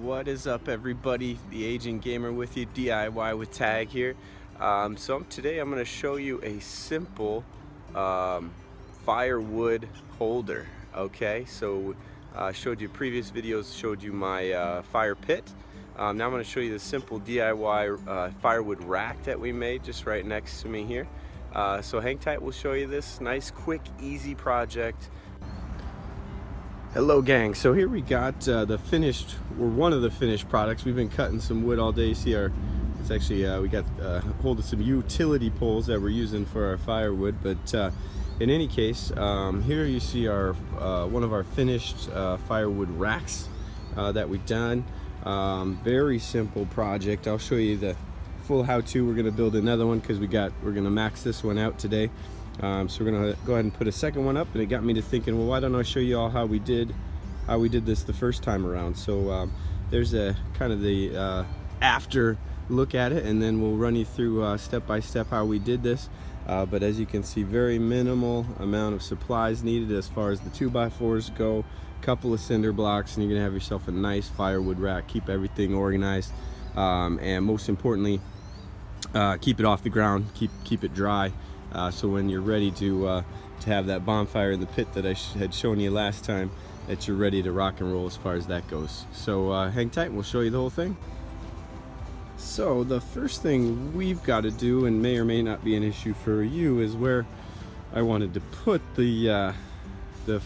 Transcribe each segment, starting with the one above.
What is up, everybody? The Aging Gamer with you, DIY with Tag here. Today I'm going to show you a simple firewood holder. Okay, so showed you previous videos, showed you my fire pit. Now I'm going to show you the simple DIY firewood rack that we made just right next to me here. So hang tight, we'll show you this nice, quick, easy project. Hello gang, so here we got the finished, or one of the finished products. We've been cutting some wood all day. You see it's actually, we got hold of some utility poles that we're using for our firewood. But in any case, here you see our one of our finished firewood racks that we've done. Very simple project. I'll show you the full how-to. We're gonna build another one because we're gonna max this one out today. So we're gonna go ahead and put a second one up, and it got me to thinking, well, why don't I show you all how we did this the first time around. So there's a kind of the after look at it, and then we'll run you through step by step how we did this. But as you can see, very minimal amount of supplies needed as far as the 2x4s go. Couple of cinder blocks, and you're gonna have yourself a nice firewood rack. Keep everything organized, and most importantly, keep it off the ground. Keep it dry. So when you're ready to have that bonfire in the pit that I had shown you last time, that you're ready to rock and roll as far as that goes. So hang tight and we'll show you the whole thing. So the first thing we've got to do, and may or may not be an issue for you, is where I wanted to put the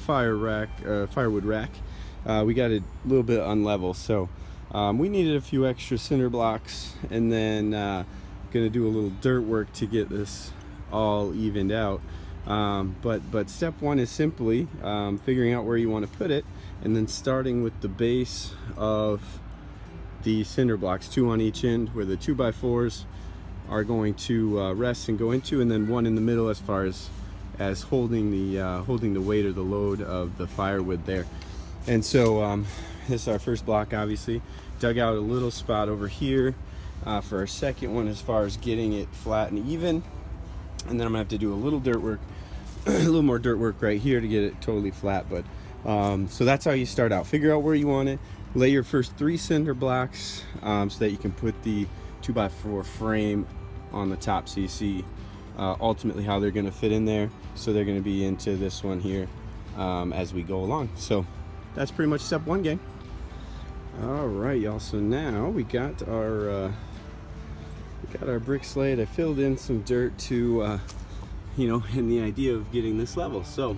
firewood rack. We got it a little bit unlevel, so we needed a few extra cinder blocks, and then gonna do a little dirt work to get this all evened out. But step one is simply figuring out where you want to put it, and then starting with the base of the cinder blocks, 2 on each end, where the 2x4s are going to rest and go into, and then one in the middle as far as holding the weight or the load of the firewood there. And so this is our first block. Obviously dug out a little spot over here for our second one as far as getting it flat and even. And then I'm gonna have to do a little dirt work, a little more dirt work right here to get it totally flat. But so that's how you start out. Figure out where you want it. Lay your first 3 cinder blocks so that you can put the 2x4 frame on the top, so you see ultimately how they're gonna fit in there. So they're gonna be into this one here as we go along. So that's pretty much step 1, gang. All right, y'all. So now we got our brick slate. I filled in some dirt to, in the idea of getting this level. So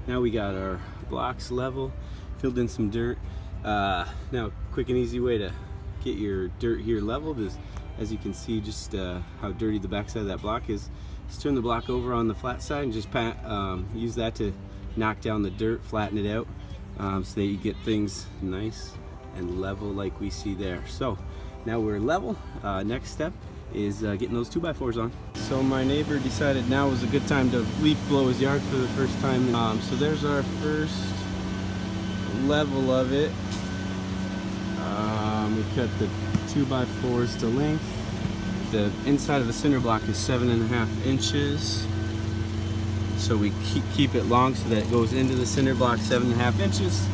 now we got our blocks level, filled in some dirt. Now, quick and easy way to get your dirt here leveled is, as you can see, just how dirty the backside of that block is. Just turn the block over on the flat side and just use that to knock down the dirt, flatten it out, so that you get things nice and level like we see there. So now we're level. Next step is getting those 2x4s on. So my neighbor decided now was a good time to leaf blow his yard for the first time. So there's our first level of it. We cut the 2x4s to length. The inside of the cinder block is 7.5 inches. So we keep it long so that it goes into the cinder block 7.5 inches.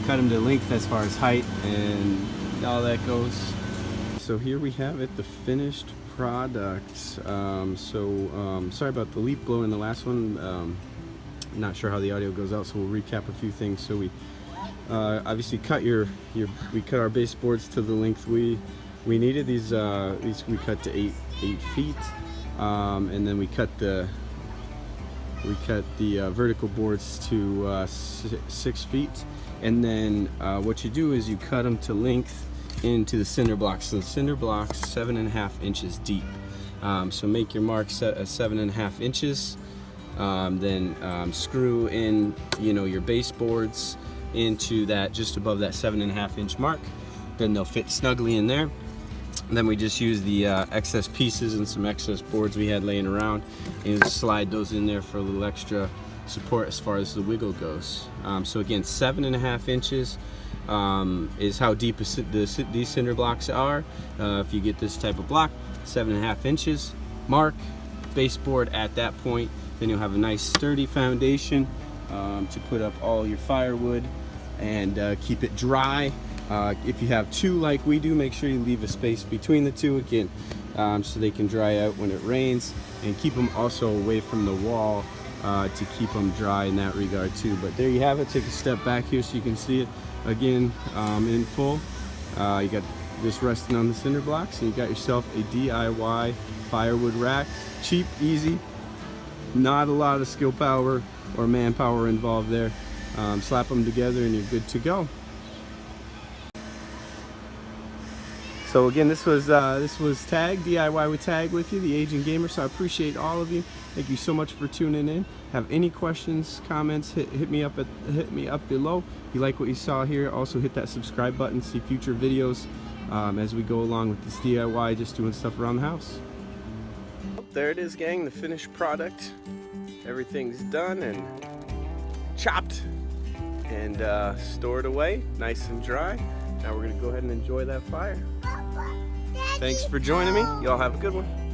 Cut them to length as far as height and all that goes. So here we have it, the finished product. Sorry about the leaf blow in the last one. Not sure how the audio goes out, so we'll recap a few things. So we obviously cut we cut our baseboards to the length we needed. These we cut to 8 feet, and then we cut the vertical boards to 6 feet. And then what you do is you cut them to length into the cinder blocks. So the cinder blocks 7.5 inches deep. So make your mark set at 7.5 inches. Then screw in, your baseboards into that, just above that 7.5 inch mark. Then they'll fit snugly in there. And then we just use the excess pieces and some excess boards we had laying around, and just slide those in there for a little extra support as far as the wiggle goes. So again, 7.5 inches is how deep these cinder blocks are. If you get this type of block, 7.5 inches mark, baseboard at that point, then you'll have a nice sturdy foundation to put up all your firewood and keep it dry If you have two like we do, make sure you leave a space between the two again, so they can dry out when it rains, and keep them also away from the wall to keep them dry in that regard too. But there you have it. Take a step back here so you can see it again in full. You got this resting on the cinder blocks, and you got yourself a DIY firewood rack. Cheap, easy, not a lot of skill power or manpower involved there. Slap them together and you're good to go. So again, this was Tag, DIY with Tag with you, the Aging Gamer. So I appreciate all of you. Thank you so much for tuning in. Have any questions, comments, hit me up below. If you like what you saw here, also hit that subscribe button, see future videos as we go along with this DIY, just doing stuff around the house. There it is, gang, the finished product. Everything's done and chopped and stored away, nice and dry. Now we're gonna go ahead and enjoy that fire. Thanks for joining me. Y'all have a good one.